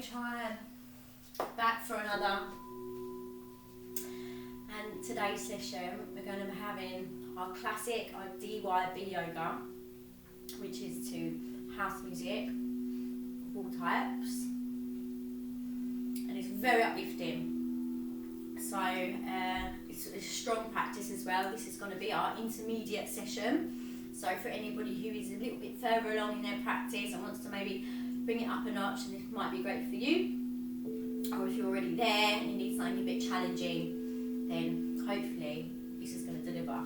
tribe, back for another. And today's session we're going to be having our classic, our Dyb Yoga, which is to house music of all types, and it's very uplifting. So it's a strong practice as well. This is going to be our intermediate session. So for anybody who is a little bit further along in their practice and wants to maybe bring it up a notch, and this might be great for you. Or if you're already there and you need something a bit challenging, then hopefully this is going to deliver.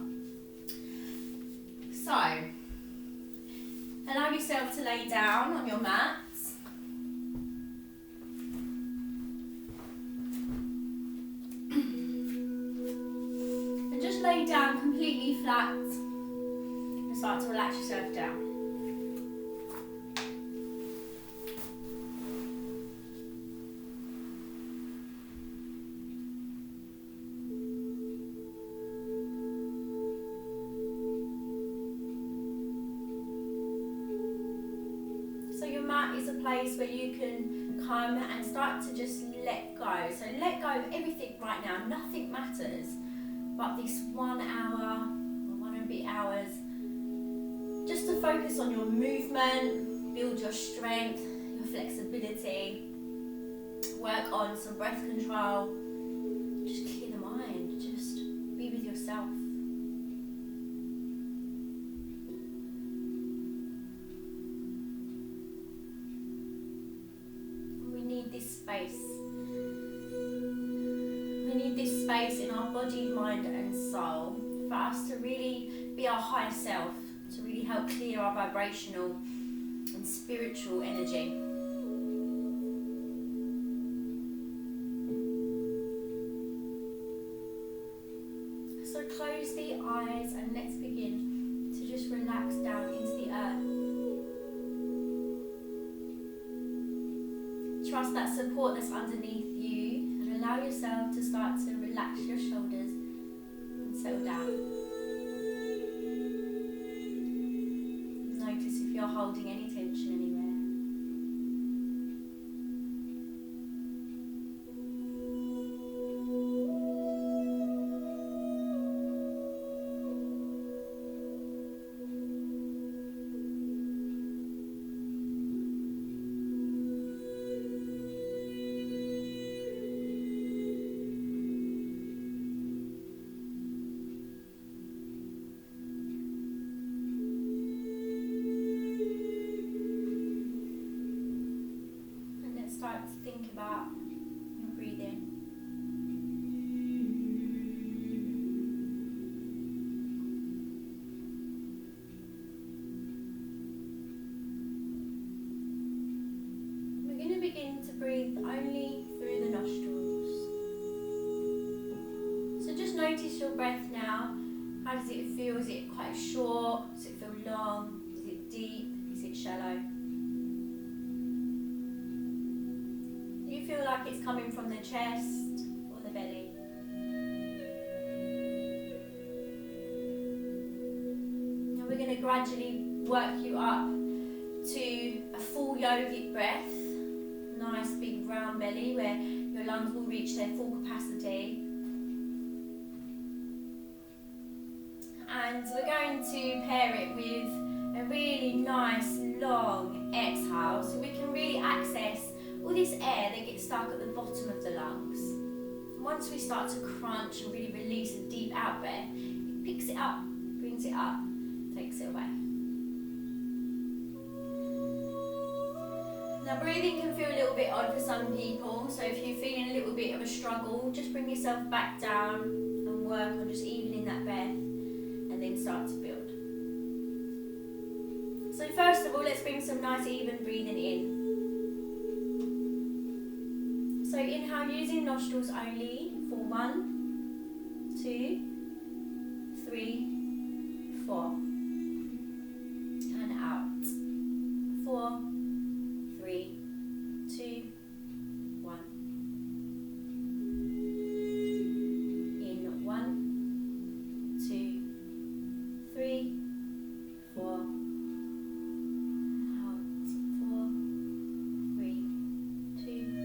So, allow yourself to lay down on your mats. And just lay down completely flat and start to relax yourself down. Is a place where you can come and start to just let go. So let go of everything right now. Nothing matters but this 1 hour or 1 and a bit hours, just to focus on your movement, build your strength, your flexibility, work on some breath control, just clear the mind, just be with yourself. We need this space in our body, mind and soul for us to really be our higher self, to really help clear our vibrational and spiritual energy. So close the eyes and let's begin to just relax down into the earth. Trust that support that's underneath you and allow yourself to start to relax your shoulders and settle down. Notice if you're holding any tension anywhere. Start to think about your breathing. We're going to begin to breathe only through the nostrils. So just notice your breath now. How does it feel? Is it quite short? Does it feel long? Is it deep? Is it shallow? Feel like it's coming from the chest or the belly. Now we're going to gradually work you up to a full yogic breath. Nice big round belly where your lungs will reach their full capacity. And we're going to pair it with a really nice long exhale so we can really access all this air that gets stuck at the bottom of the lungs. Once we start to crunch and really release a deep out breath, it picks it up, brings it up, takes it away. Now breathing can feel a little bit odd for some people, so if you're feeling a little bit of a struggle, just bring yourself back down and work on just evening that breath and then start to build. So first of all, let's bring some nice even breathing in. So inhale using nostrils only for 1, 2, 3, 4. And out. 4, 3, 2, 1. In 1, 2, 3, 4. Out. 4, 3, 2,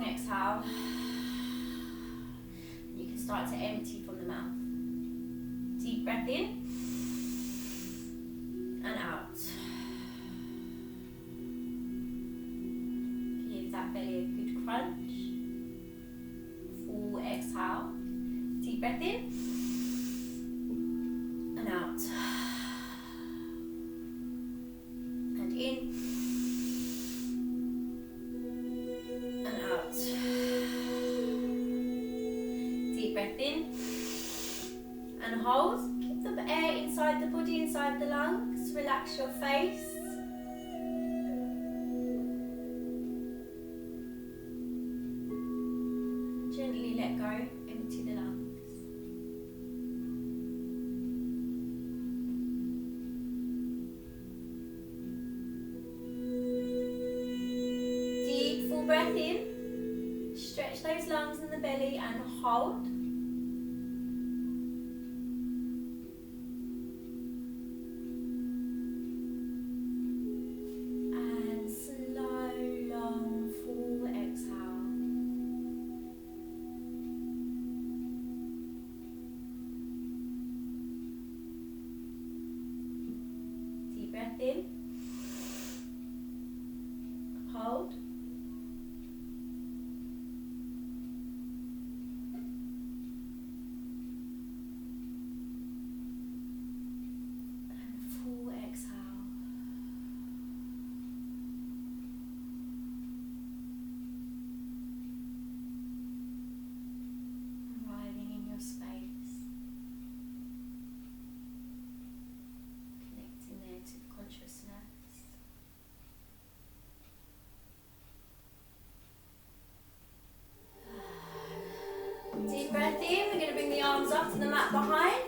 long exhale. You can start to empty from the mouth. Deep breath in and out. Give that belly a good crunch. Full exhale. Deep breath in and out. And in and out. Deep breath in and hold. Keep the air inside the body, inside the lungs. Relax your face. Gently let go, empty the lungs. Deep full breath in. Stretch those lungs and the belly and hold. Breath in, hold, and full exhale. Arriving in your space. To consciousness. Deep breath in, we're going to bring the arms up to the mat behind.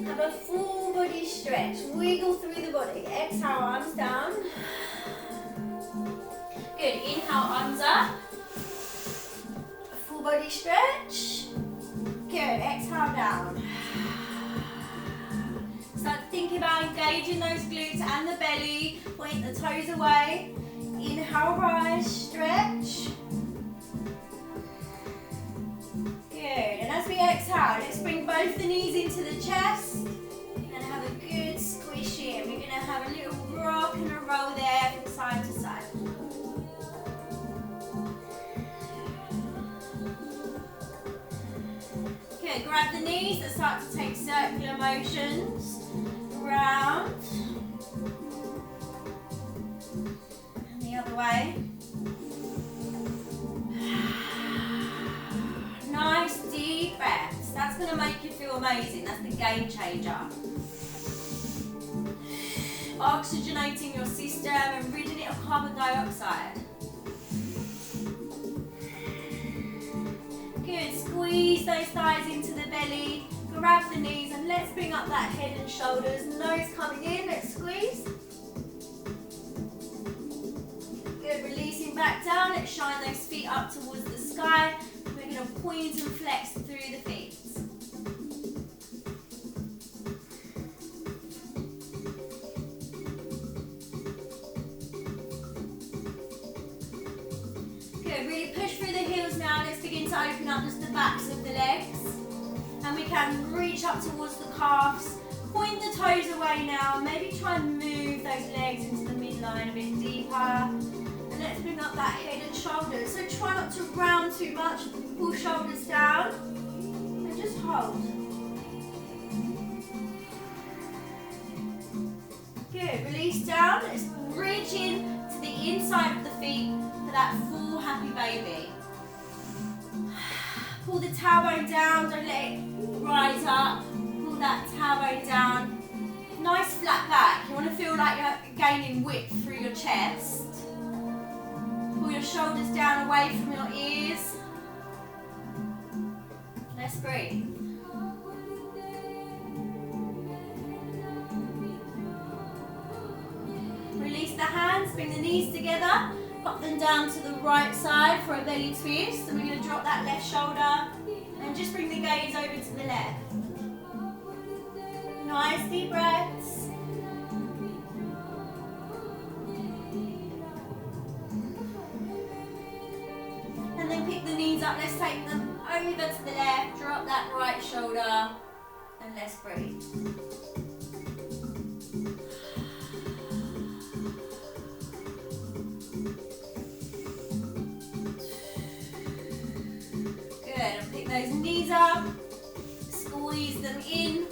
Have a full body stretch, wiggle through the body. Exhale, arms down. Good, inhale, arms up. A full body stretch. Good, exhale down. Start thinking about engaging those glutes and the belly. Point the toes away. Inhale, rise, stretch. Good. And as we exhale, let's bring both the knees into the chest and have a good squish in. We're going to have a little rock and a roll there from side to side. Good. Grab the knees and start to take circular motions. Round and the other way. Nice deep breaths. That's going to make you feel amazing. That's the game changer. Oxygenating your system and ridding it of carbon dioxide. Good. Squeeze those thighs into the belly. Grab the knees and let's bring up that head and shoulders. Nose coming in, let's squeeze. Good, releasing back down. Let's shine those feet up towards the sky. We're going to point and flex through the feet. Good, really push through the heels now. Let's begin to open up just the backs of the legs. And we can reach up towards the calves, point the toes away now, maybe try and move those legs into the midline a bit deeper. And let's bring up that head and shoulders. So try not to round too much, pull shoulders down, and just hold. Good, release down, let's reach in to the inside of the feet for that full happy baby. Pull the tailbone down, don't let it rise up. Pull that tailbone down. Nice flat back. You want to feel like you're gaining width through your chest. Pull your shoulders down away from your ears. Let's breathe. Release the hands, bring the knees together. Pop them down to the right side for a belly twist. And we're going to drop that left shoulder and just bring the gaze over to the left. Nice deep breaths. up, let's take them over to the left, drop that right shoulder, and let's breathe. Good, and pick those knees up, squeeze them in.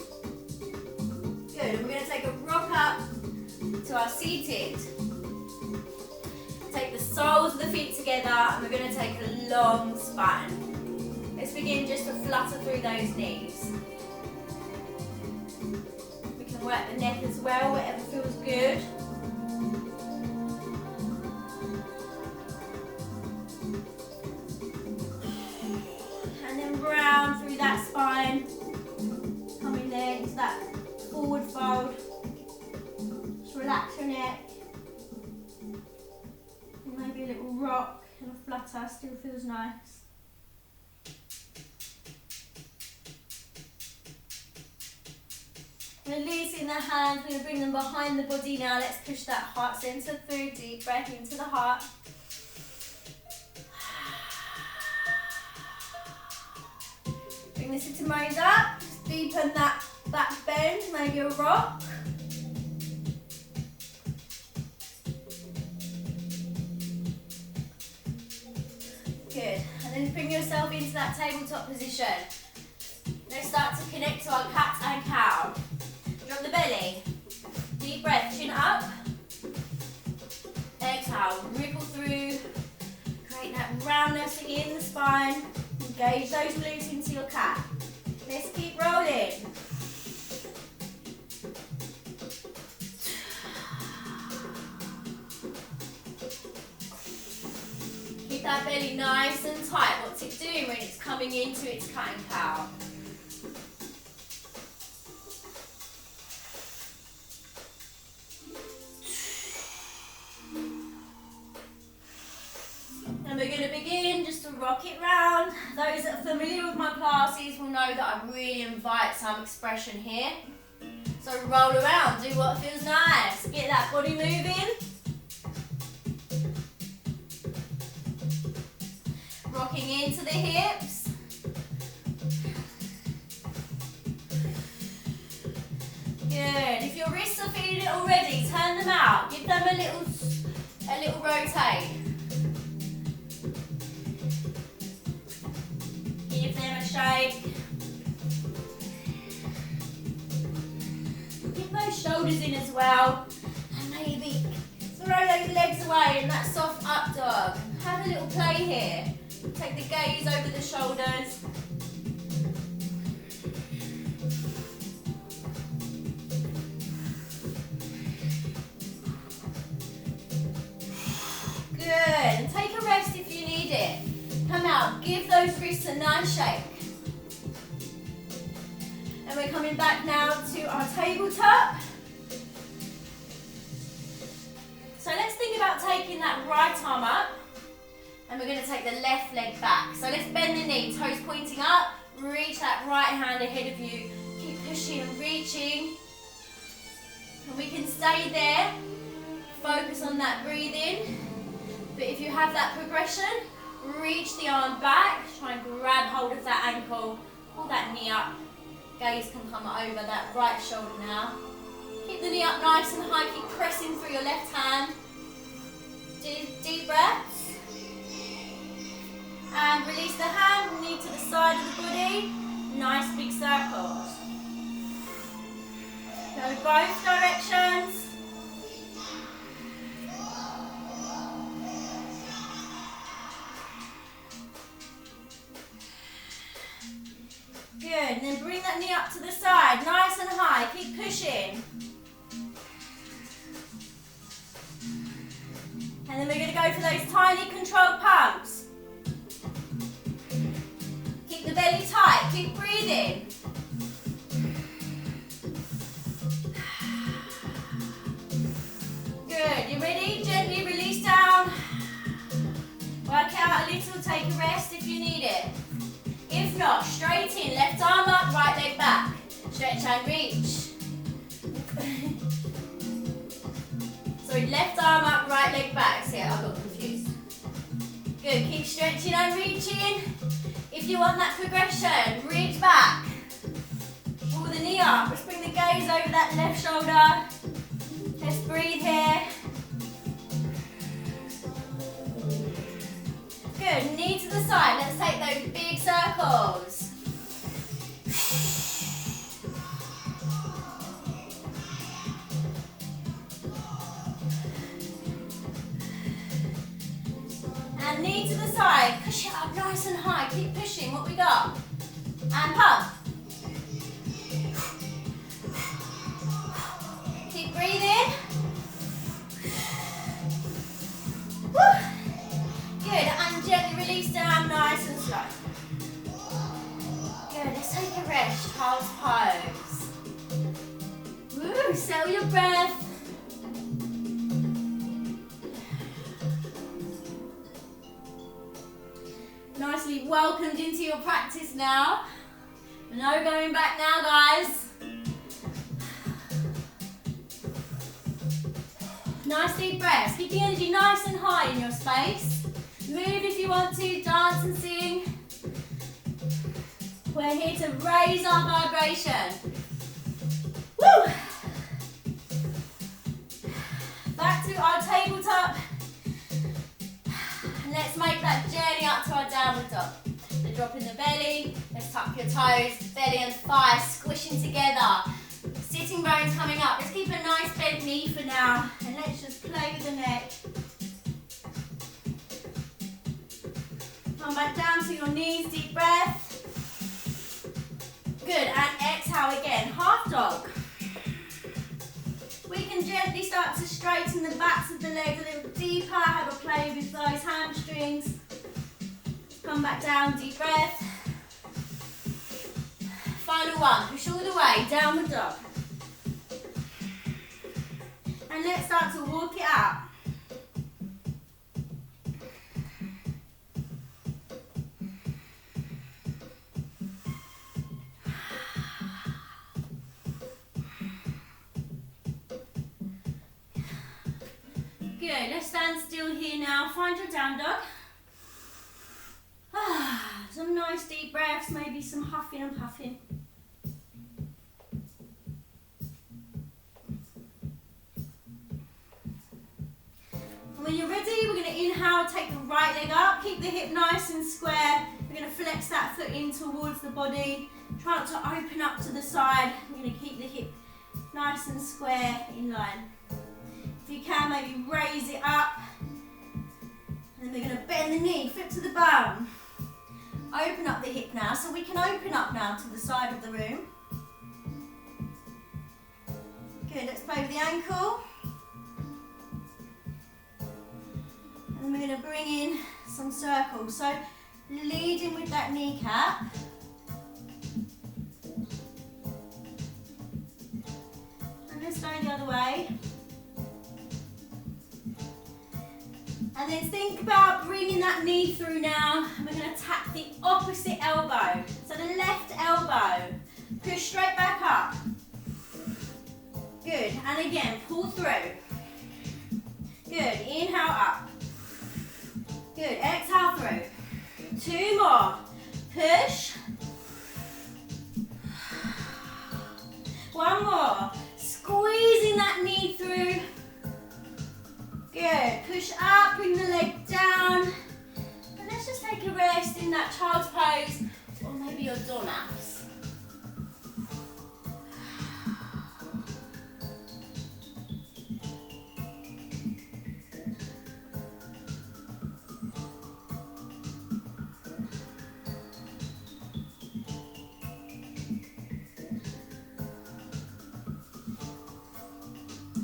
Good, and we're going to take a rock up to our seated. Take the soles of the feet together and we're going to take a long spine. Let's begin just to flutter through those knees. We can work the neck as well, whatever feels good. And then round through that spine. Coming there into that forward fold. Just relax your neck. Maybe a little rock and a flutter, still feels nice. Releasing the hands, we're going to bring them behind the body now. Let's push that heart center through, deep breath into the heart. Bring the sit bones up, just deepen that back bend, maybe a rock. Good, and then bring yourself into that tabletop position. Let's start to connect to our cat and cow. Drop the belly, deep breath, chin up. Exhale, ripple through, create that roundness in the spine. Engage those glutes into your cat. Let's keep rolling. Keep that belly nice and tight. What's it doing when it's coming into its cat and cow? And we're going to begin just to rock it round. Those that are familiar with my classes will know that I really invite some expression here. So roll around, do what feels nice. Get that body moving. Rocking into the hips. Good. If your wrists are feeling it already, turn them out. Give them a little rotate. Give them a shake. Get those shoulders in as well. And maybe throw those legs away in that soft up dog. Have a little play here. Take the gaze over the shoulders. Good. And take a rest if you need it. Come out. Give those wrists a nice shake. And we're coming back now to our tabletop. So let's think about taking that right arm up. And we're going to take the left leg back. So let's bend the knee, toes pointing up. Reach that right hand ahead of you. Keep pushing and reaching. And we can stay there. Focus on that breathing. But if you have that progression, reach the arm back. Try and grab hold of that ankle. Pull that knee up. Gaze can come over that right shoulder now. Keep the knee up nice and high. Keep pressing through your left hand. Deep breaths. And release the hand, knee to the side of the body. Nice big circles. Go both directions. Good, and then bring that knee up to the side, nice and high. Keep pushing. And then we're going to go for those tiny controlled pumps. Keep the belly tight, keep breathing. Good, you ready? Gently release down. Work out a little, take a rest if you need it. If not, straight in, left arm up, right leg back. Stretch and reach. Sorry, left arm up, right leg back. See, I got confused. Good, keep stretching and reaching. If you want that progression, reach back. Pull the knee up. Let's bring the gaze over that left shoulder. Let's breathe here. Good, knee to the side. Let's take those big circles. And knee to the side. Push it up nice and high. Keep pushing. What we got? And pump. Keep breathing. Woo. Good, and gently release down, nice and slow. Good, let's take a rest, child's pose. Woo, settle your breath. Nicely welcomed into your practice now. No going back now, guys. Nice deep breaths. Keep the energy nice and high in your space. Move if you want to, dance and sing. We're here to raise our vibration. Woo! Back to our tabletop. And let's make that journey up to our downward dog. So drop in the belly, let's tuck your toes, belly and thighs squishing together. Sitting bones coming up. Let's keep a nice bent knee for now. And let's just play with the neck. Come back down to your knees, deep breath. Good, and exhale again, half dog. We can gently start to straighten the backs of the legs a little deeper, have a play with those hamstrings. Come back down, deep breath. Final one, push all the way, downward dog. And let's start to walk it out. Good, let's stand still here now. Find your down dog. Some nice deep breaths, maybe some huffing and puffing. And when you're ready, we're going to inhale, take the right leg up, keep the hip nice and square. We're going to flex that foot in towards the body. Try not to open up to the side. We're going to keep the hip nice and square in line. If you can, maybe raise it up. And then we're going to bend the knee, foot to the bone. Open up the hip now, so we can open up now to the side of the room. Good, let's play with the ankle. And we're going to bring in some circles. So leading with that kneecap. And let's go the other way. And then think about bringing that knee through now. And we're going to tap the opposite elbow. So the left elbow. Push straight back up. Good. And again, pull through. Good. Inhale up. Good. Exhale through. Two more. Push. One more. Squeezing that knee through. Good. Push up, bring the leg down. And let's just take a rest in that child's pose or maybe your doornaps.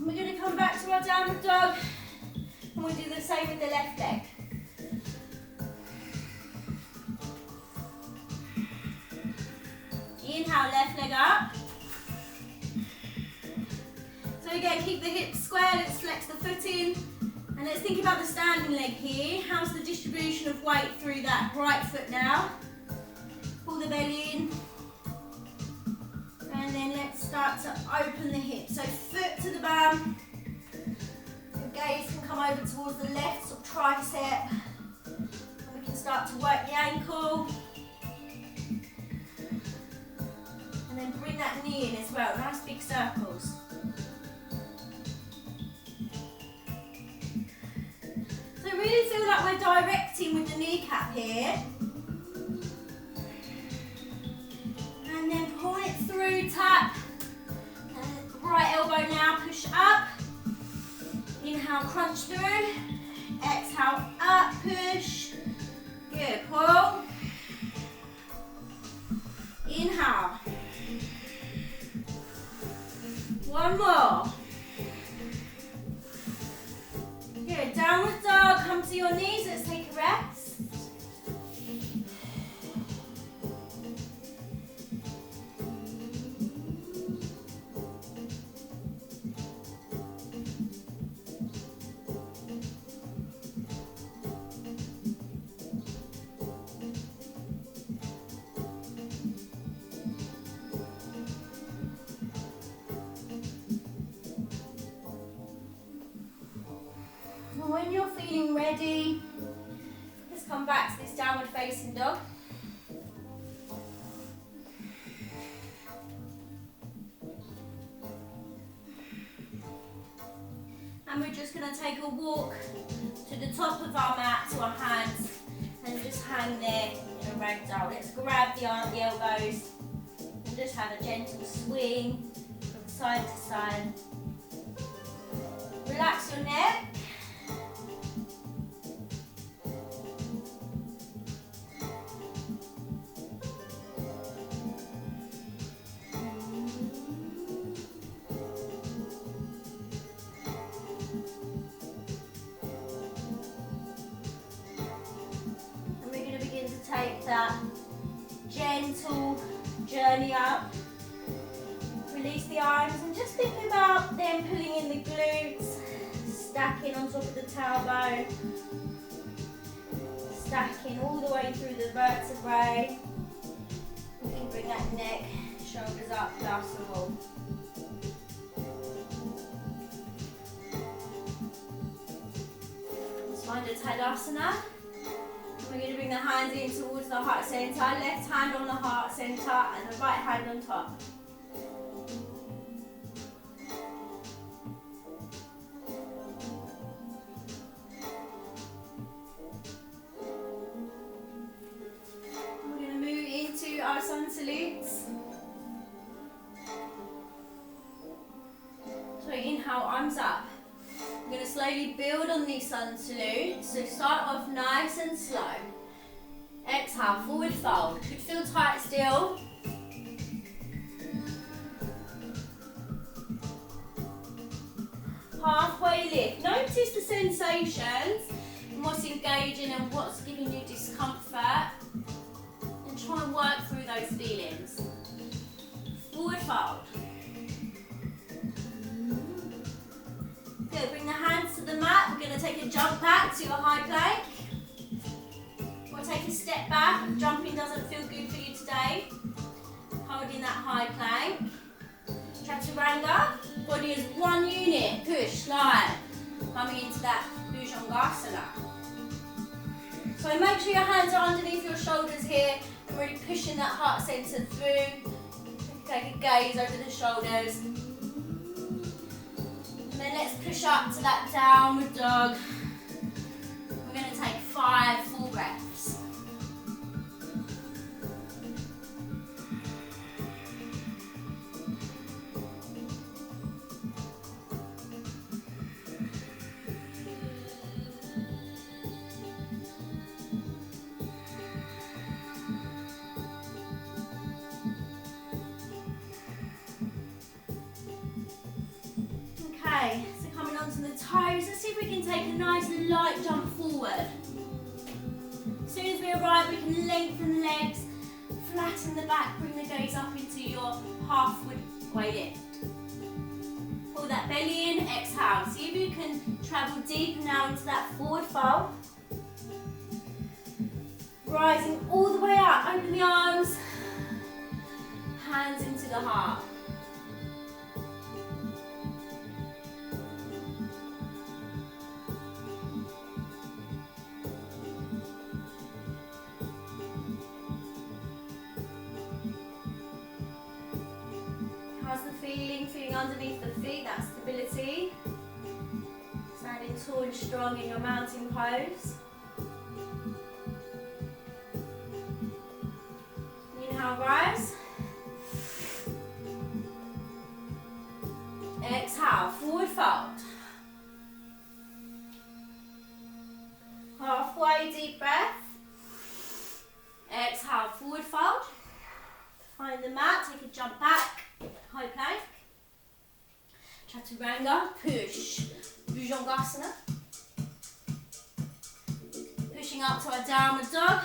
We're going to come back to our downward dog. And we'll do the same with the left leg. Inhale, left leg up. So again, keep the hips square, let's flex the foot in. And let's think about the standing leg here. How's the distribution of weight through that right foot now? Pull the belly in. And then let's start to open the hip. So foot to the bum. Gaze can come over towards the left sort of tricep. start to work the ankle. And then bring that knee in as well, nice big circles. So really feel like we're directing with the kneecap here. And then pull it through, tap. Right elbow now, push up. Inhale, crunch through. Exhale, up, push. Good, pull. Inhale. One more. Good, downward dog, come to your knees, let's take a rest. When you're feeling ready, just come back to this downward facing dog. And we're just going to take a walk to the top of our mat, to our hands, and just hang there in a ragdoll. Let's grab the elbows and just have a gentle swing from side to side. Relax your neck. Take that gentle journey up. Release the arms and just think about them pulling in the glutes, stacking on top of the tailbone, stacking all the way through the vertebrae. You can bring that neck, shoulders up, last of all. Let's find a Tadasana. We're going to bring the hands in towards the heart centre, left hand on the heart centre and the right hand on top. We're going to move into our sun salutes. So inhale, arms up. We're going to slowly build on these sun salutes, so start off nice and slow. Exhale, forward fold. Could feel tight still. Halfway lift. Notice the sensations and what's engaging and what's giving you discomfort, and try and work through those feelings. Forward fold. Good, bring the hands to the mat. We're going to take a jump back to your high plank. Or take a step back if jumping doesn't feel good for you today. Holding that high plank. Chaturanga. Body is one unit. Push, slide. Coming into that Bhujangasana. So make sure your hands are underneath your shoulders here and really pushing that heart centre through. Take a gaze over the shoulders. And then let's push up to that downward dog. We're going to take 5 full breaths. Okay, so coming onto the toes, let's see if we can take a nice light jump forward. As soon as we arrive, we can lengthen the legs, flatten the back, bring the gaze up into your halfward lift. Pull that belly in, exhale. See if you can travel deep now into that forward fold. Rising all the way up, open the arms, hands into the heart. standing, feeling underneath the feet, that stability. Standing tall and strong in your mountain pose. Inhale, rise. Exhale, forward fold. Halfway, deep breath. Exhale, forward fold. Find the mat, take a jump back. High plank. Chaturanga, push. Bhujangasana. Pushing up to our downward dog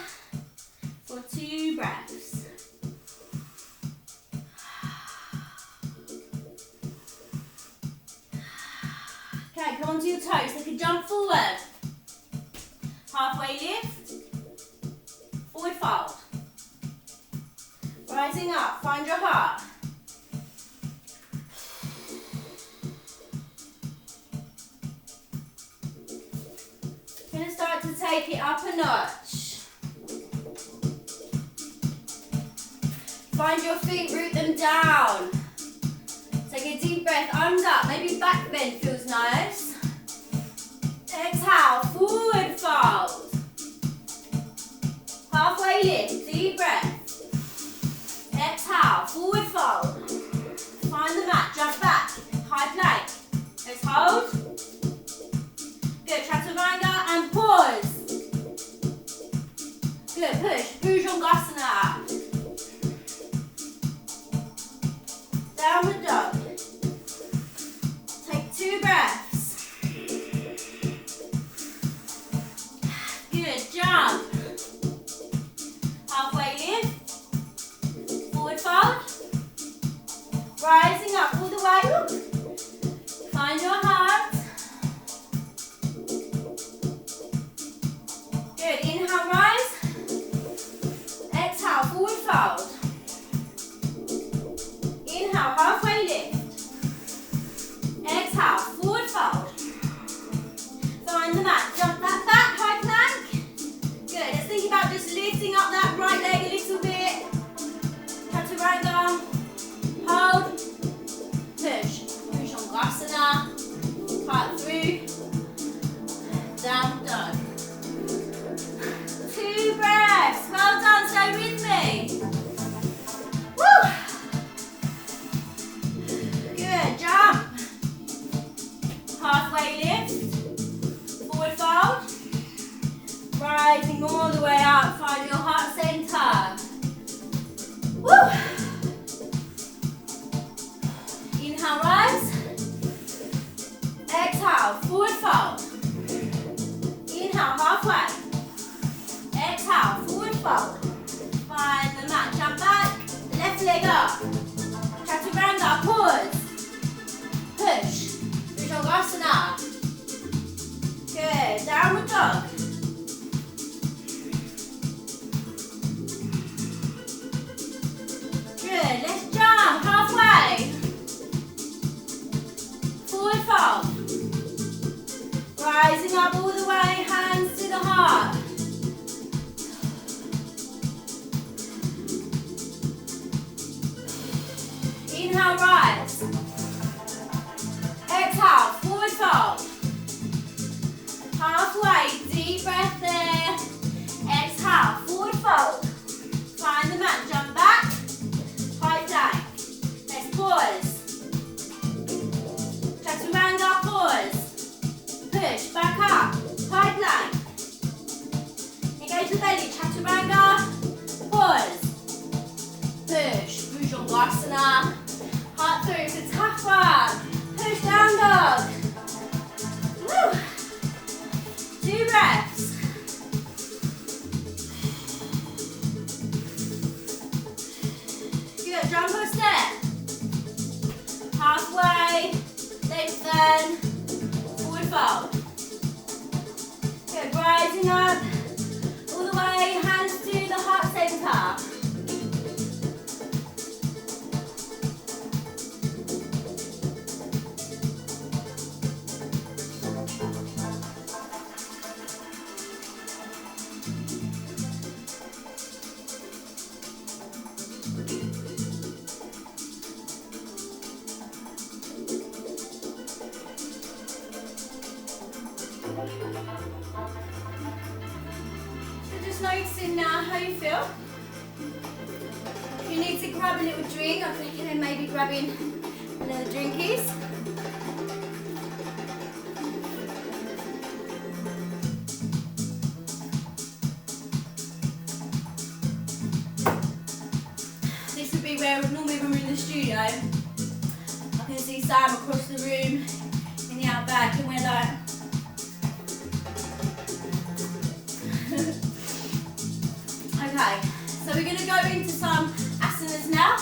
for 2 breaths. Okay, come onto your toes, take a jump forward. Halfway lift, forward fold. Rising up, find your heart. Gonna start to take it up a notch. Find your feet, root them down. Take a deep breath, arms up, maybe back bend feels nice. Exhale, forward fold. Halfway lift, deep breath. Exhale, forward fold. Find the mat, jump back, high plank. Let's hold. Good, chaturanga and pause. Good, push, bhujangasana. Downward dog. Take 2 breaths. Good, jump. Halfway lift. Forward fold. Rising up all the way. Find your heart. Good, inhale, rise. Exhale, forward fold. Inhale, halfway lift. Exhale, forward fold. Find the mat, jump that back, high plank. Good, let's think about just lifting up that right leg a little bit. Chaturanga, hold, push. Bhujangasana, heart through, down dog. 2 breaths, well done, stay with me. Woo! Good, jump. Halfway lift, forward fold. Rising all the way up, find your heart center. Woo! Inhale, rise. Exhale, forward fold. Inhale, halfway. Exhale, forward fold. Find the mat, jump back, left leg up. Chaturanga, pause. Push. Bhujangasana. Good, downward dog. Good, let's jump, halfway. Forward fold. Rising up all the way, hands to the heart. Inhale, rise. Exhale, forward fold. Halfway, deep breath there. Exhale, forward fold. Find the mat, jump back. High plank. Let's pause. Chaturanga, pause. Push, back up. High plank. Engage the belly, chaturanga. Pause. Push, bhujangasana. Heart through, it's a tough one. Push down dog. Woo. 2 breaths. Good, jump or step. Halfway, lengthen, forward fold. Good, rising up, all the way, hands to the heart center. chill. If you need to grab a little drink, I'm thinking of maybe grabbing one of the drinkies. This would be where normally when we're in the studio, I can see Sam across the room in the outback, and we're like, okay, so we're going to go into some asanas now.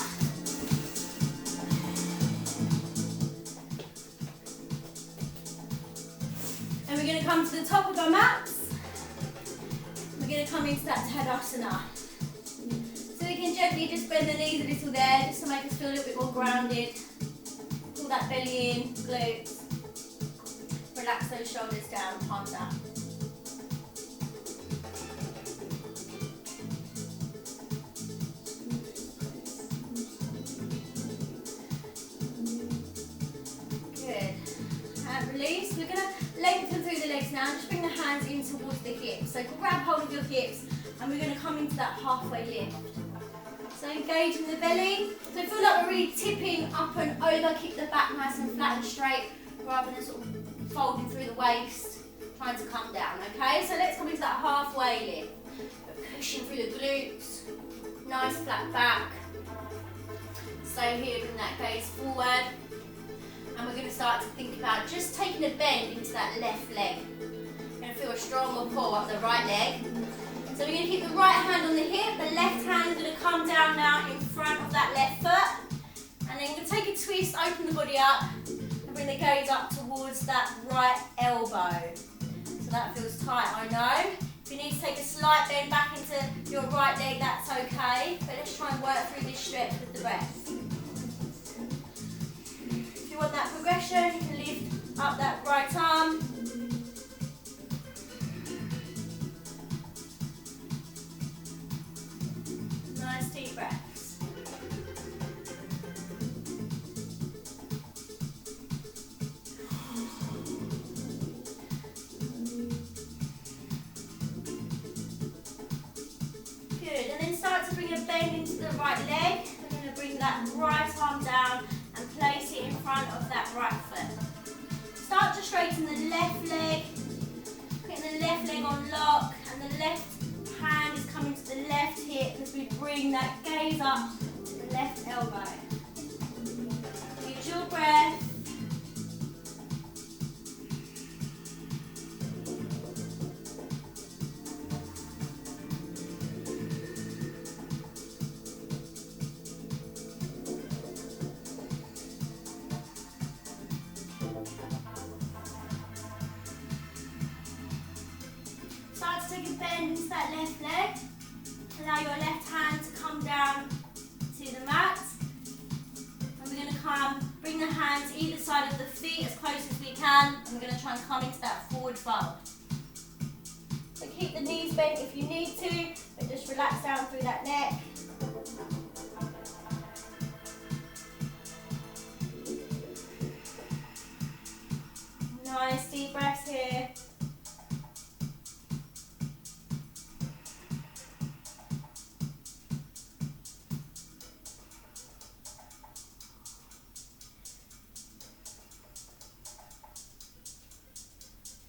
And we're going to come to the top of our mats. We're going to come into that Tadasana. So we can gently just bend the knees a little there, just to make us feel a little bit more grounded. Pull that belly in, glutes. Relax those shoulders down, palms out. Release. We're going to lengthen through the legs now and just bring the hands in towards the hips. So grab hold of your hips and we're going to come into that halfway lift. So engage in the belly. So feel like we're really tipping up and over. Keep the back nice and flat and straight rather than sort of folding through the waist, trying to come down. Okay, so let's come into that halfway lift. We're pushing through the glutes. Nice flat back. Stay here, bring that gaze forward. And we're going to start to think about just taking a bend into that left leg. You're going to feel a stronger pull up the right leg. So we're going to keep the right hand on the hip, the left hand is going to come down now in front of that left foot. And then we're going to take a twist, open the body up, and bring the gaze up towards that right elbow. So that feels tight, I know. If you need to take a slight bend back into your right leg, that's okay. But let's try and work through this stretch with the breath. If you want that progression, you can lift up that right arm. Nice deep breaths. Good, and then start to bring a bend into the right leg. We're going to bring that right arm down and place it in front of that right foot. Start to straighten the left leg, putting the left leg on lock, and the left hand is coming to the left hip as we bring that gaze up to the left elbow. Use your breath. Start to take a bend into that left leg. Allow your left hand to come down to the mat. And we're going to bring the hands either side of the feet as close as we can. And we're going to try and come into that forward fold. So keep the knees bent if you need to, but just relax down through that neck. Nice deep breaths here.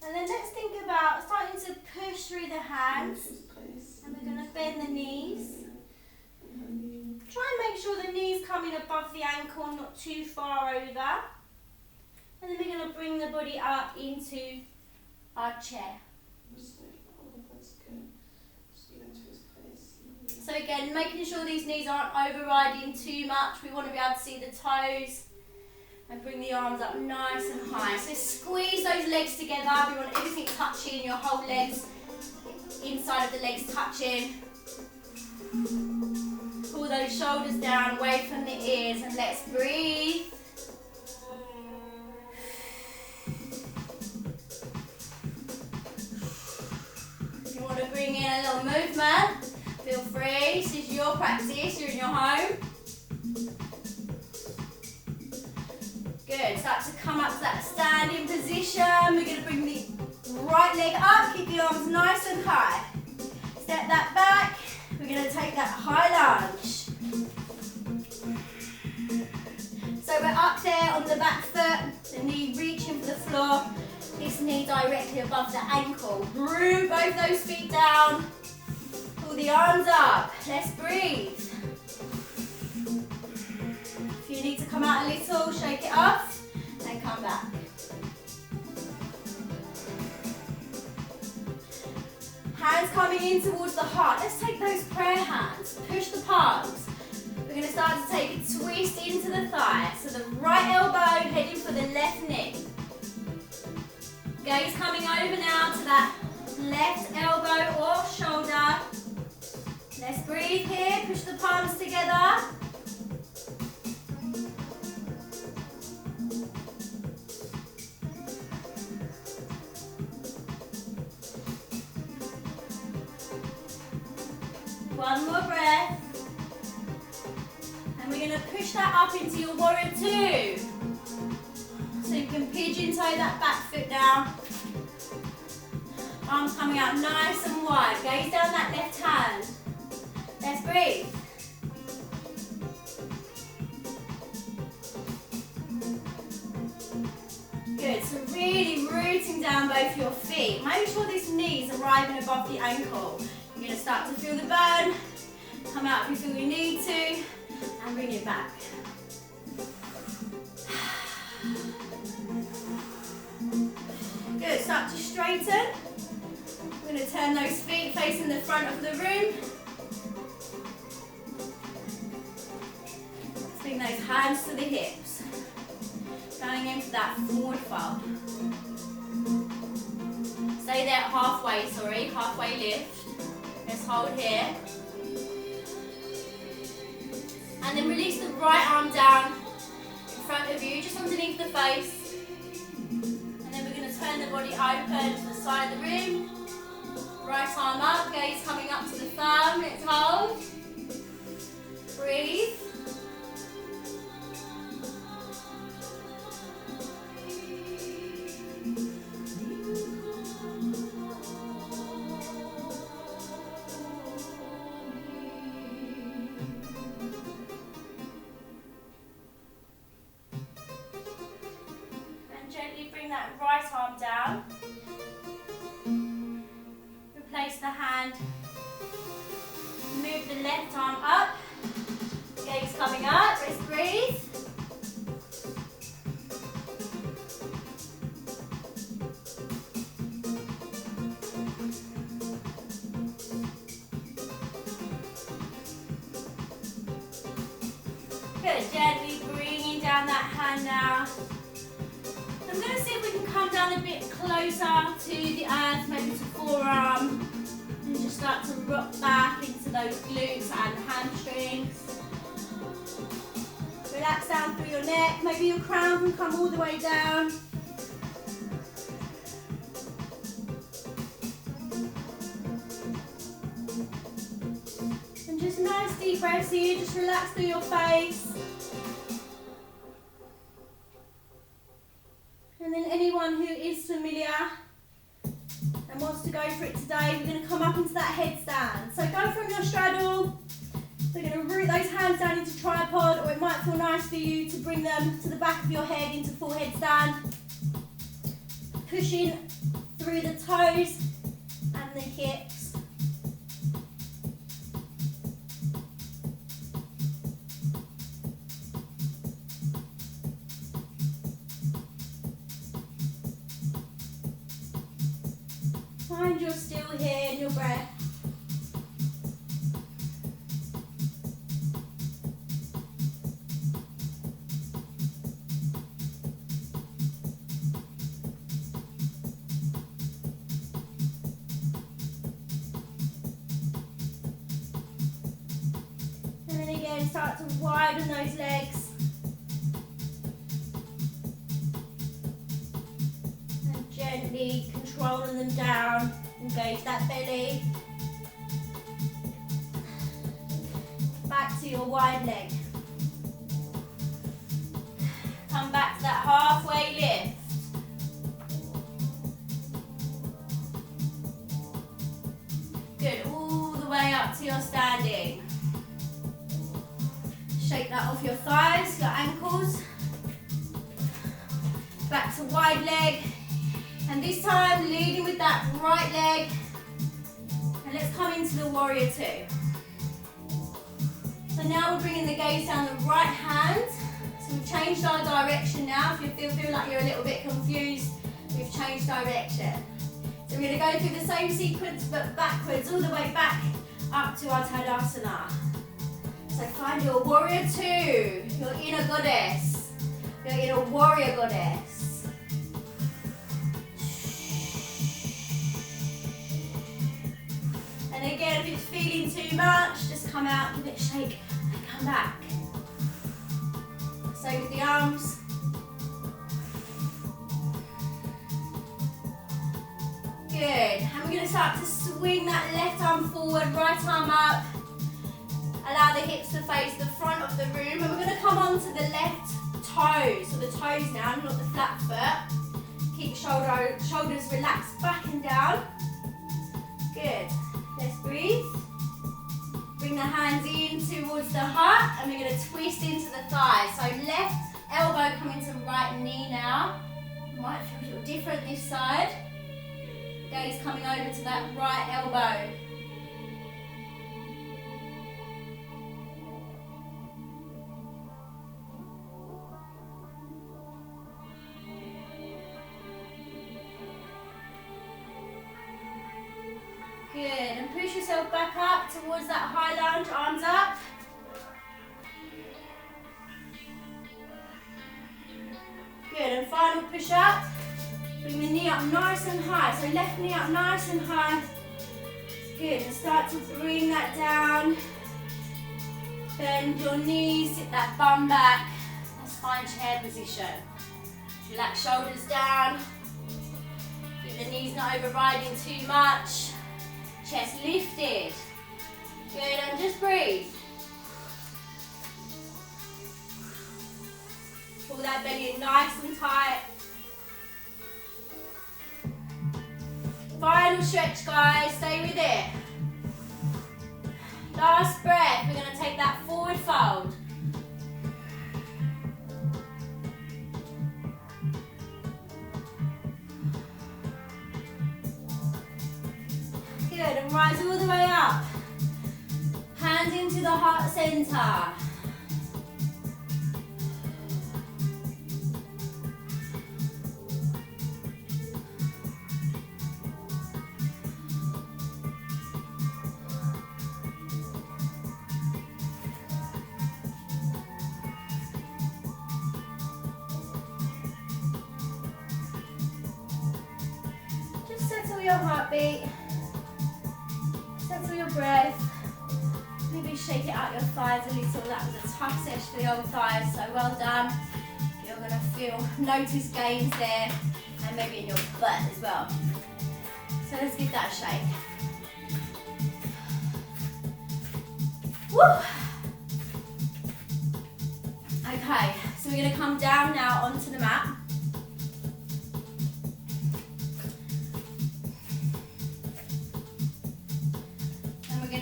And then let's think about starting to push through the hands, and we're going to bend the knees. Try and make sure the knees come in above the ankle, not too far over. And then we're going to bring the body up into our chair. So again, making sure these knees aren't overriding too much. We want to be able to see the toes. And bring the arms up nice and high. So squeeze those legs together. We want everything touching, your whole legs, inside of the legs touching. Pull those shoulders down, away from the ears, and let's breathe. If you want to bring in a little movement, feel free. This is your practice, you're in your home. Good, start to come up to that standing position. We're going to bring the right leg up, keep the arms nice and high. Step that back. We're going to take back foot, the knee reaching for the floor, this knee directly above the ankle. Root both those feet down, pull the arms up, let's breathe. If you need to come out a little, shake it off, and come back. Hands coming in towards the heart. Let's take those prayer hands, push the palms. We're going to start to take a twist into the thigh. So the right elbow heading for the left knee. Gaze coming over now to that left elbow or shoulder. Let's breathe here, push the palms together. One more breath. And we're going to push that up into your warrior two. So you can pigeon toe that back foot down. Arms coming out nice and wide. Gaze down that left hand. Let's breathe. Good, so really rooting down both your feet. Make sure this knee is arriving above the ankle. You're going to start to feel the burn. Come out if you feel you need to. And bring it back. Good, start to straighten. We're going to turn those feet facing the front of the room. Bring those hands to the hips. Going into that forward fold. Stay there halfway lift. Let's hold here. And then release the right arm down in front of you, just underneath the face. And then we're going to turn the body open to the side of the room. Right arm up, gaze coming up to the thumb. Let's hold. Breathe. That right arm down. Replace the hand. Move the left arm up. Gaze coming up. Let's breathe. Good. Gently bringing down that hand now. I'm going to see if we can come down a bit closer to the earth, maybe to forearm, and just start to rock back into those glutes and hamstrings. Relax down through your neck, maybe your crown can come all the way down. And just nice deep breaths here, just relax through your face. And then anyone who is familiar and wants to go for it today, we're going to come up into that headstand. So go from your straddle. We're going to root those hands down into tripod, or it might feel nice for you to bring them to the back of your head into full headstand. Pushing through the toes and the hips. Find you're still here in your breath. And then again, start to widen those legs. And gently controlling them down. Engage that belly. Back to your wide leg. Come back to that halfway lift. Good, all the way up to your standing. Shake that off your thighs, your ankles. back to wide leg. And this time, leading with that right leg. And let's come into the warrior two. So now we're bringing the gaze down the right hand. So we've changed our direction now. If you feel like you're a little bit confused, we've changed direction. So we're going to go through the same sequence but backwards, all the way back up to our Tadasana. So find your warrior two, your inner goddess, your inner warrior goddess. And again, if it's feeling too much, just come out, give it a shake, and come back. Same with the arms. Good. And we're going to start to swing that left arm forward, right arm up. Allow the hips to face the front of the room. And we're going to come onto the left toes. So the toes now, not the flat foot. Keep shoulders relaxed back and down. Good. Let's breathe. Bring the hands in towards the heart. And we're going to twist into the thighs. So left elbow coming to right knee now. Might feel a little different this side. Gaze coming over to that right elbow. Good, and push yourself back up towards that high lunge, arms up. Good, and final push up. Bring the knee up nice and high. So left knee up nice and high. Good, and start to bring that down. Bend your knees, sit that bum back. Let's find chair position. Relax shoulders down. Keep the knees not overriding too much. Chest lifted. Good, and just breathe. Pull that belly in nice and tight. Final stretch, guys. Stay with it. Last breath. We're going to take that forward fold. Good, and rise all the way up. Hands into the heart center. Just settle your heartbeat. Settle your breath. Maybe shake it out your thighs a little. That was a tough session for the old thighs, so well done. You're going to notice gains there, and maybe in your butt as well. So let's give that a shake. Woo! Okay, so we're going to come down now onto the mat.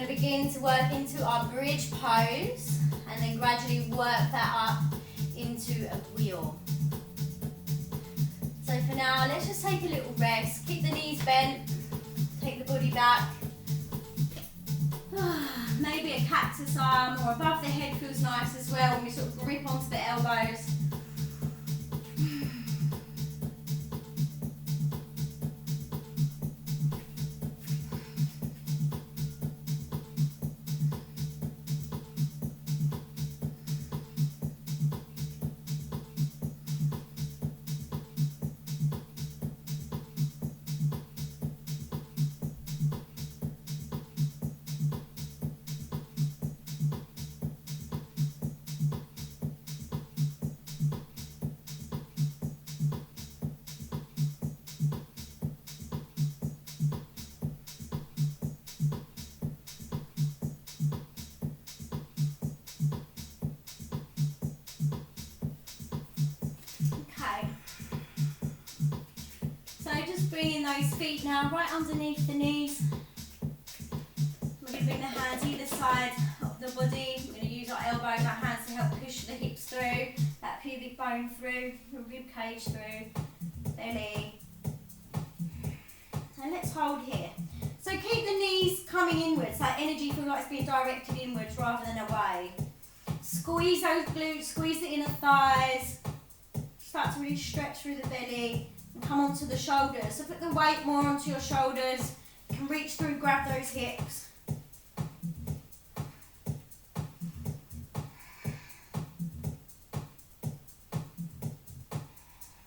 Begin to work into our bridge pose and then gradually work that up into a wheel. So for now, let's just take a little rest. Keep the knees bent, take the body back. Maybe a cactus arm or above the head feels nice as well when we sort of grip onto the elbows. Bringing those feet now right underneath the knees. We're going to bring the hands either side of the body. We're going to use our elbows, our hands to help push the hips through. That pubic pubic bone through, the rib cage through, belly. And let's hold here. So keep the knees coming inwards. That energy feels like it's being directed inwards rather than away. Squeeze those glutes, squeeze the inner thighs. Start to really stretch through the belly and come onto the shoulders. So put the weight more onto your shoulders. You can reach through, grab those hips.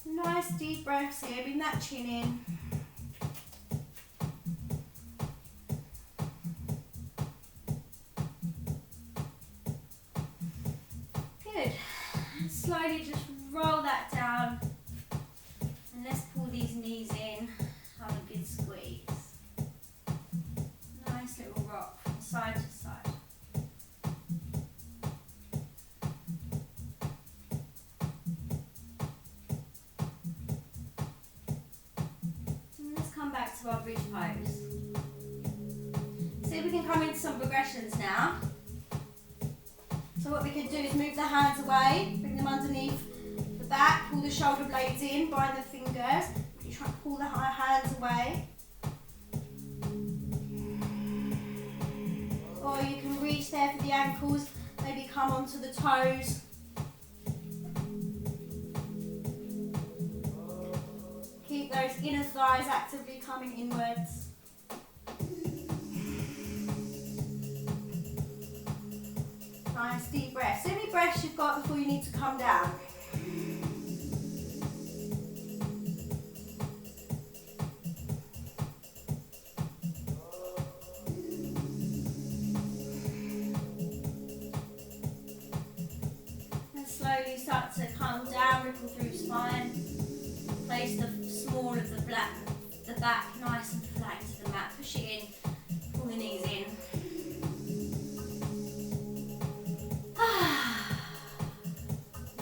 Nice deep breaths here, bring that chin in. Good. Slowly just roll that down. And let's pull these knees in. Have a good squeeze. Nice little rock from side to side. Back to our bridge pose. See if we can come into some progressions now. So what we can do is move the hands away, bring them underneath the back, pull the shoulder blades in, bind the fingers. You try to pull the hands away. Or you can reach there for the ankles, maybe come onto the toes. Keep those inner thighs actively coming inwards. Nice deep breaths. Any breaths you've got before you need to come down. And slowly start to come down, ripple through spine. Place the small of the back nice and flat to the mat. Push it in, pull the knees in.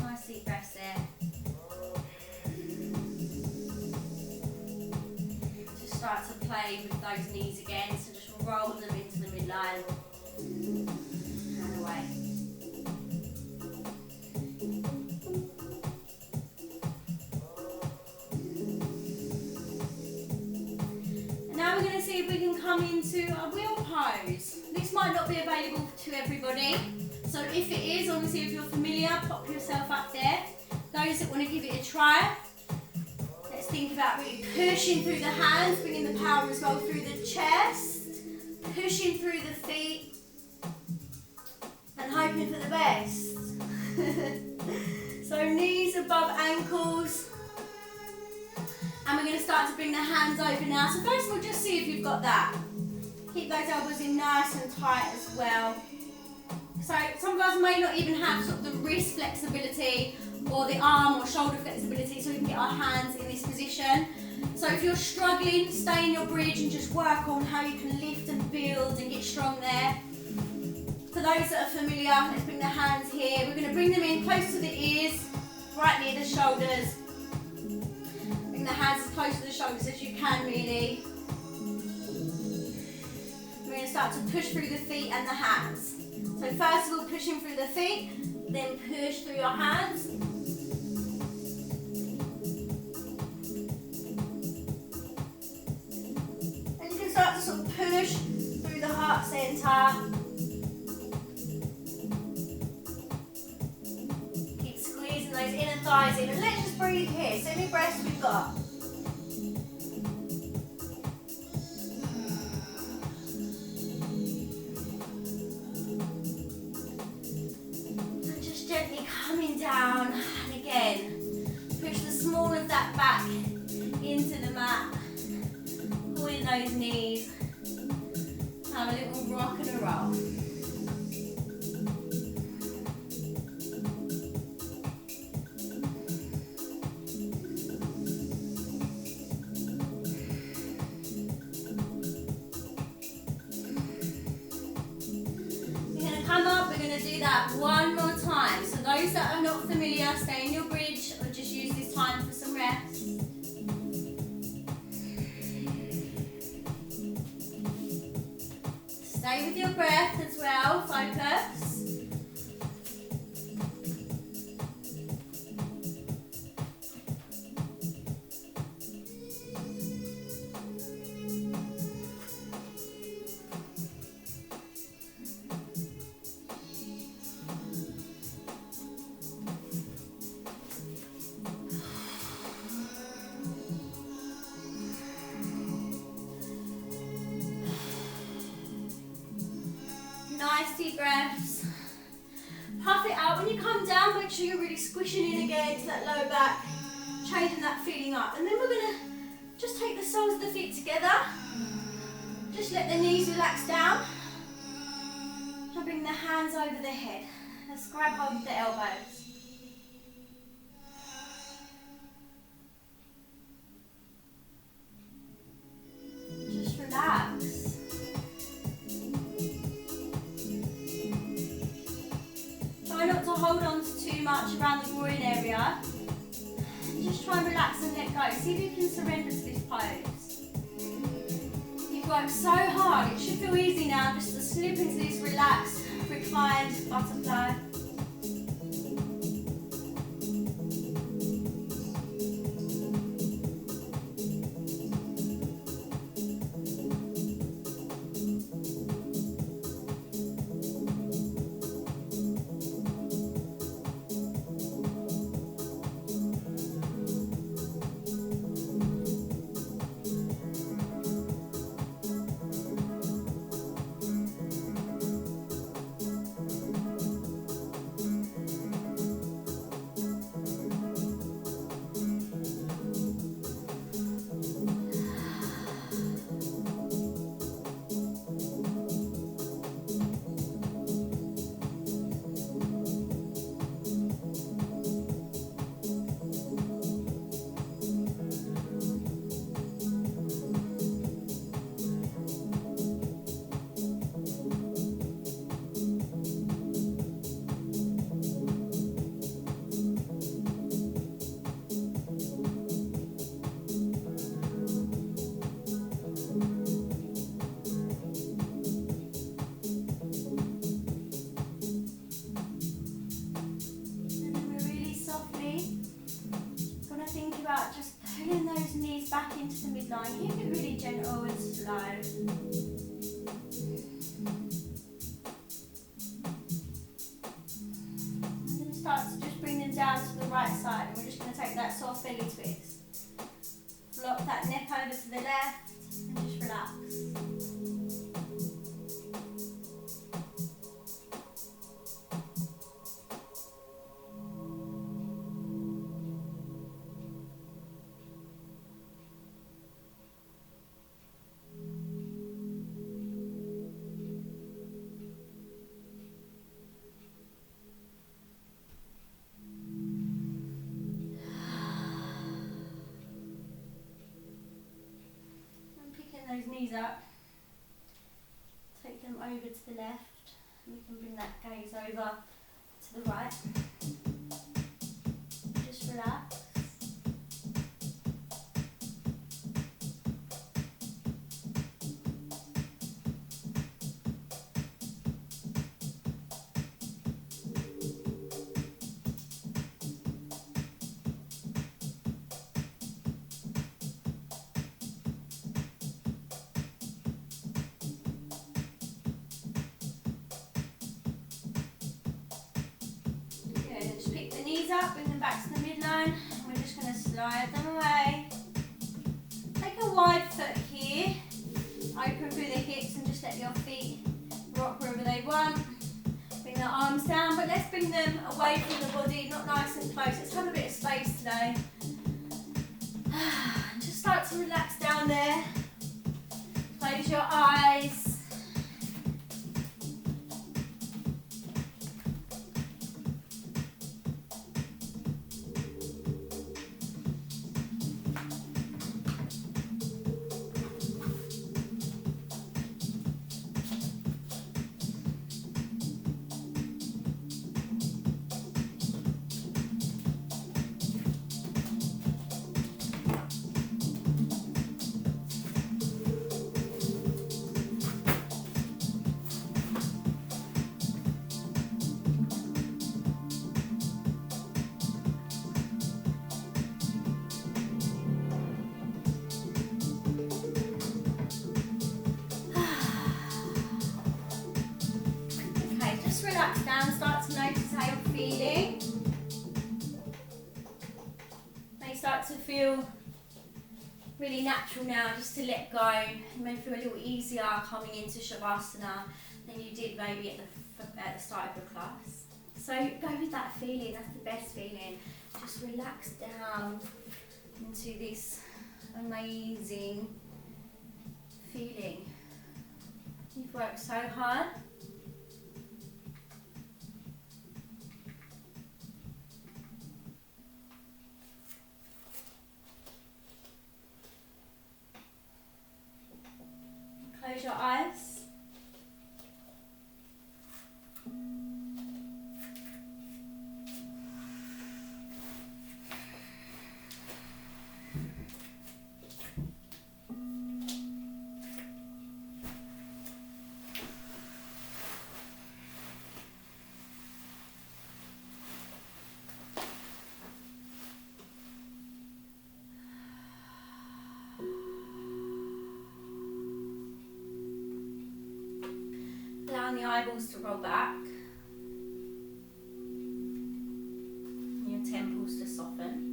Nice deep breaths there. Just start to play with those knees again, so just roll them into the midline and away. See if we can come into a wheel pose. This might not be available to everybody, so if it is, obviously if you're familiar, pop yourself up there. Those that want to give it a try, let's think about really pushing through the hands, bringing the power as well through the chest, pushing through the feet, and hoping for the best. So knees above ankles. And we're going to start to bring the hands over now. So first of all, just see if you've got that. Keep those elbows in nice and tight as well. So some guys may not even have sort of the wrist flexibility or the arm or shoulder flexibility, so we can get our hands in this position. So if you're struggling, stay in your bridge and just work on how you can lift and build and get strong there. For those that are familiar, let's bring the hands here. We're going to bring them in close to the ears, right near the shoulders. Bring the hands as close to the shoulders as you can, really. We're going to start to push through the feet and the hands. So first of all, pushing through the feet, then push through your hands. And you can start to sort of push through the heart center. Keep squeezing those inner thighs in. And let's just breathe here. So many breaths we've got. Down, and again, push the small of that back into the mat, pull in those knees, have a little rock and a roll. We're going to come up, we're going to do that one more time. So those that are not familiar, stay in your bridge or just use this time for some rest. Stay with your breath as well, focus. Nice deep breaths. Puff it out. When you come down, make sure you're really squishing in again to that lower back, changing that feeling up. And then we're going to just take the soles of the feet together. Just let the knees relax down. And bring the hands over the head. Let's grab hold of the elbows. Just relax. Try not to hold on to too much around the groin area. Just try and relax and let go. See if you can surrender to this pose. You've worked so hard. It should feel easy now just to slip into this relaxed, reclined butterfly. Back into the midline. Keep it really gentle and slow. I'm going to start to just bring them down to the right side, and we're just going to take that soft belly twist. Lock that neck over to the left and just relax. Those knees up, take them over to the left, and we can bring that gaze over to the right. Just relax. Up, bring them back to the midline, and we're just going to slide them away. Take a wide foot here, open through the hips and just let your feet rock wherever they want. Bring the arms down, but let's bring them away from the body, not nice and close. Let's have a bit of space today. Just start to relax down there. Close your eyes. Relax down, start to notice how you're feeling. May start to feel really natural now, just to let go. It may feel a little easier coming into Shavasana. than you did maybe at the start of your class. So go with that feeling, that's the best feeling. Just relax down into this amazing feeling. You've worked so hard. Close your eyes. Allowing the eyeballs to roll back, and your temples to soften.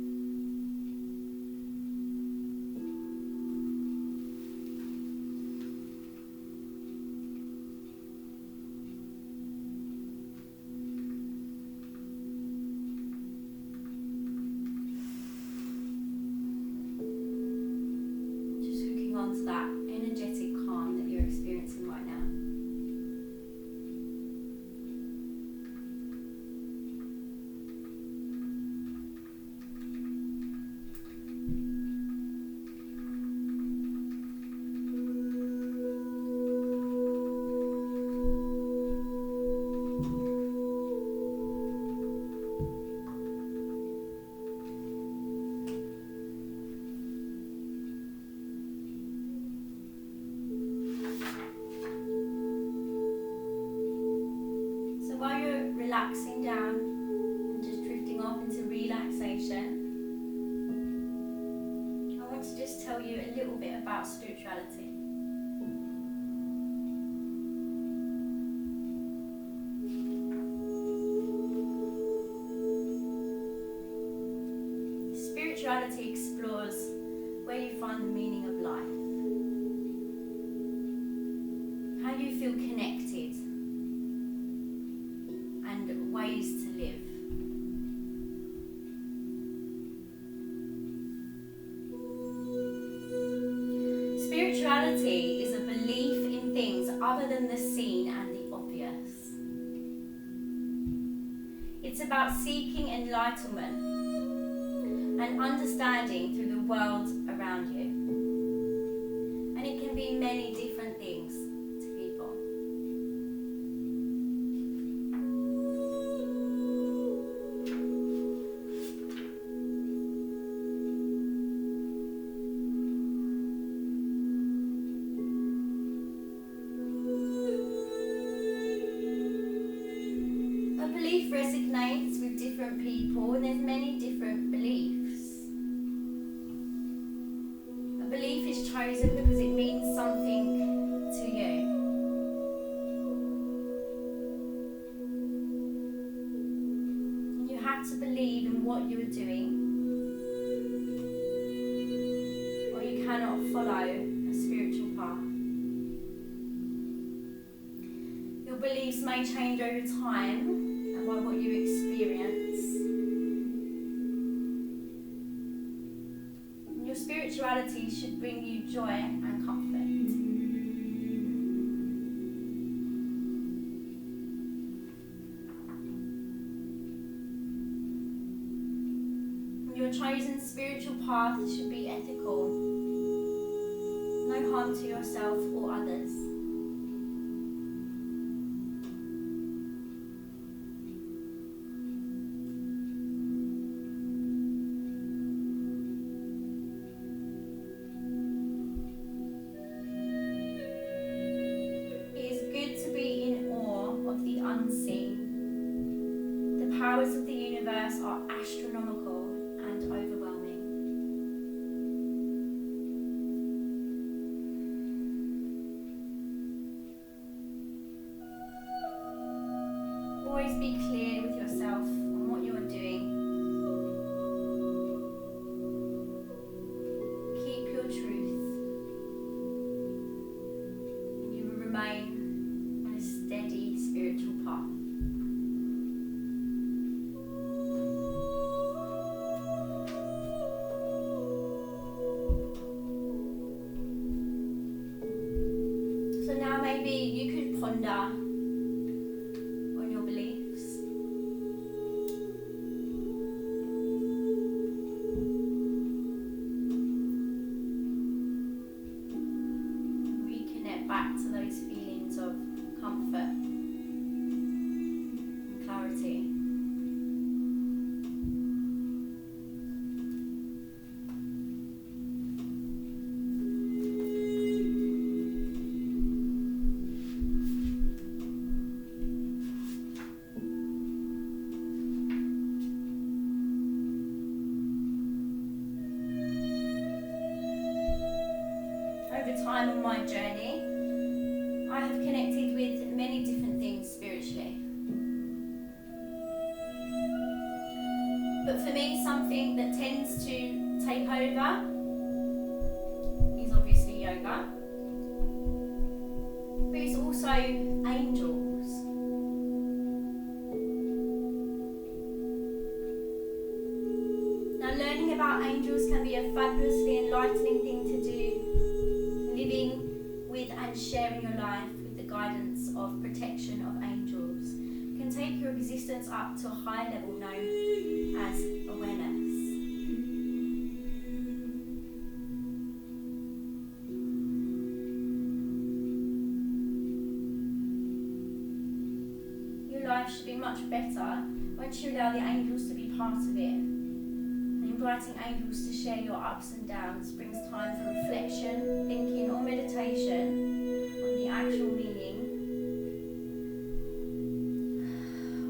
Just hooking onto that energetic calm that you're experiencing right now. While you're relaxing down and just drifting off into relaxation, I want to just tell you a little bit about spirituality. Spirituality explores where you find the meaning of life, how you feel connected, and ways to live. Spirituality is a belief in things other than the seen and the obvious. It's about seeking enlightenment and understanding through the world around you. And it can be many different things to people. A belief resonates with different people, and there's many different beliefs. A belief is chosen because it means something to you. And you have to believe in what you are doing, or you cannot follow a spiritual path. Your beliefs may change over time and by what you experience. And your spirituality should bring you joy and comfort. And your chosen spiritual path should be ethical. No harm to yourself or others. Unseen. The powers of the universe are astronomical and overwhelming. Always be clear with yourself on what you are doing. Keep your truth, and you will remain on a steady But for me, something that tends to take over is obviously yoga, but it's also angels. Now, learning about angels can be a fabulously enlightening thing to do, living with and sharing your life with the guidance of protection of angels can take your existence up to a higher level known as awareness. Your life should be much better once you allow the angels to be part of it. And inviting angels to share your ups and downs brings time for reflection, thinking or meditation on the actual meaning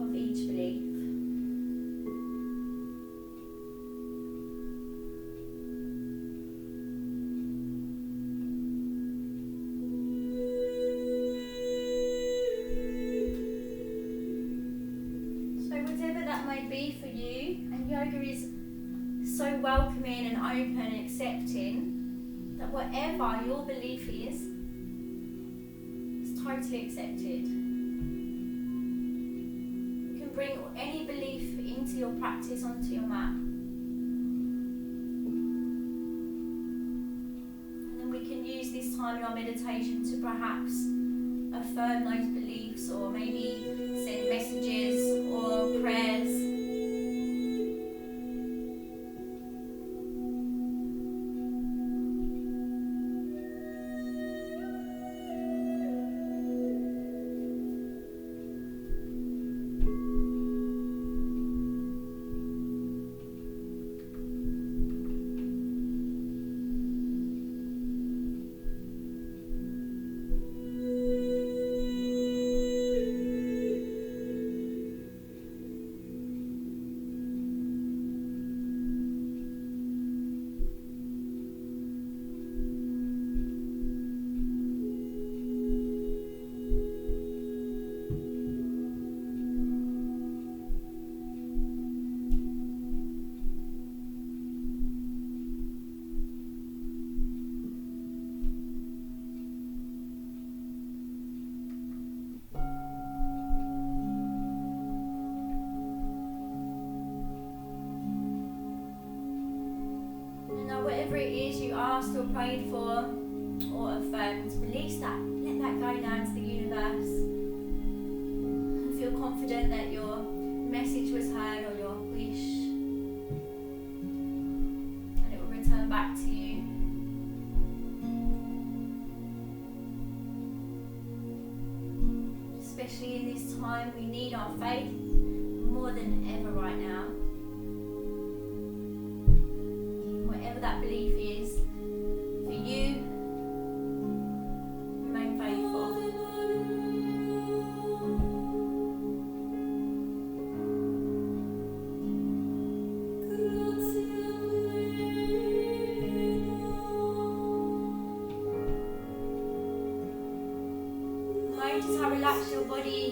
of each belief. So whatever that may be for you, and yoga is so welcoming and open and accepting that whatever your belief is, it's totally accepted. You can bring any belief into your practice onto your mat. And then we can use this time in our meditation to perhaps affirm those beliefs, or maybe send messages or prayers. Whatever it is you asked or prayed for or affirmed, release that, let that go down to the universe, and feel confident that your message was heard or your wish, and it will return back to you. Especially in this time, we need our faith more than ever right now. Whatever that belief is, for you, remain faithful. Notice how relaxed your body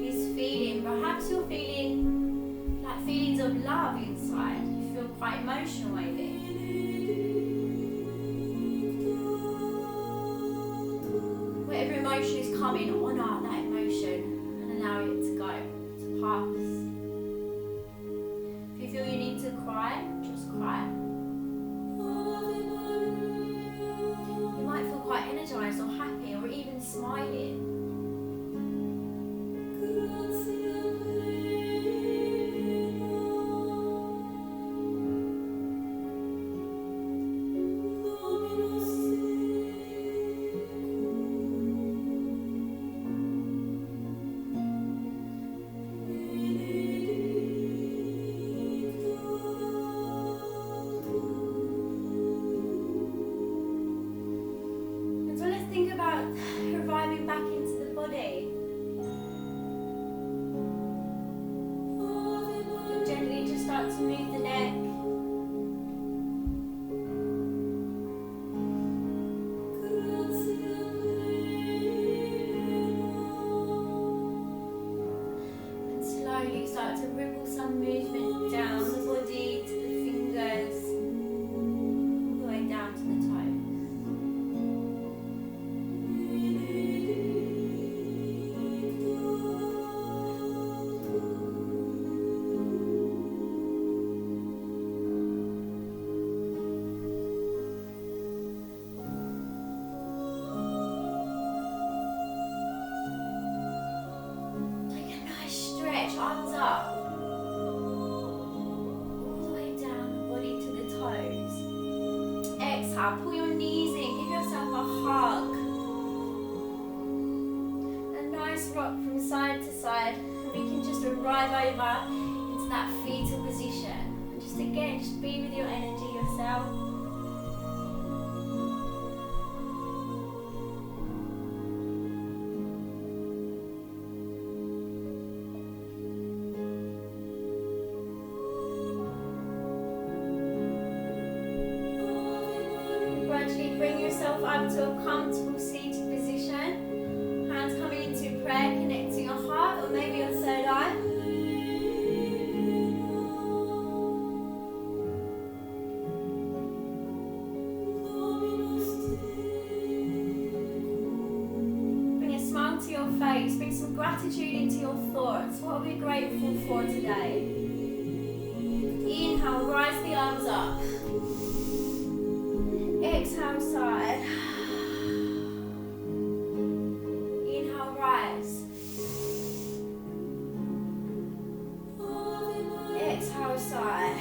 is feeling. Perhaps you're feeling like feelings of love inside. You feel quite emotional maybe. Whatever emotion is coming, honour that emotion and allow it to go, to pass. If you feel you need to cry, just cry. You might feel quite energised or happy or even smiling. Think about reviving back into the body. And gently just start to move the neck. And slowly start to ripple some movement down the body. arms up. All the way down the body to the toes. Exhale, pull your knees in, give yourself a hug. A nice rock from side to side. We can just arrive over into that fetal position. And just again, just be with your energy yourself. Gradually bring yourself up to a comfortable seated position. Hands coming into prayer, connecting your heart or maybe your third eye. Bring a smile to your face, bring some gratitude into your thoughts. What are we grateful for today? Inhale, rise the arms up. Exhale, side. Inhale, rise. Exhale, side.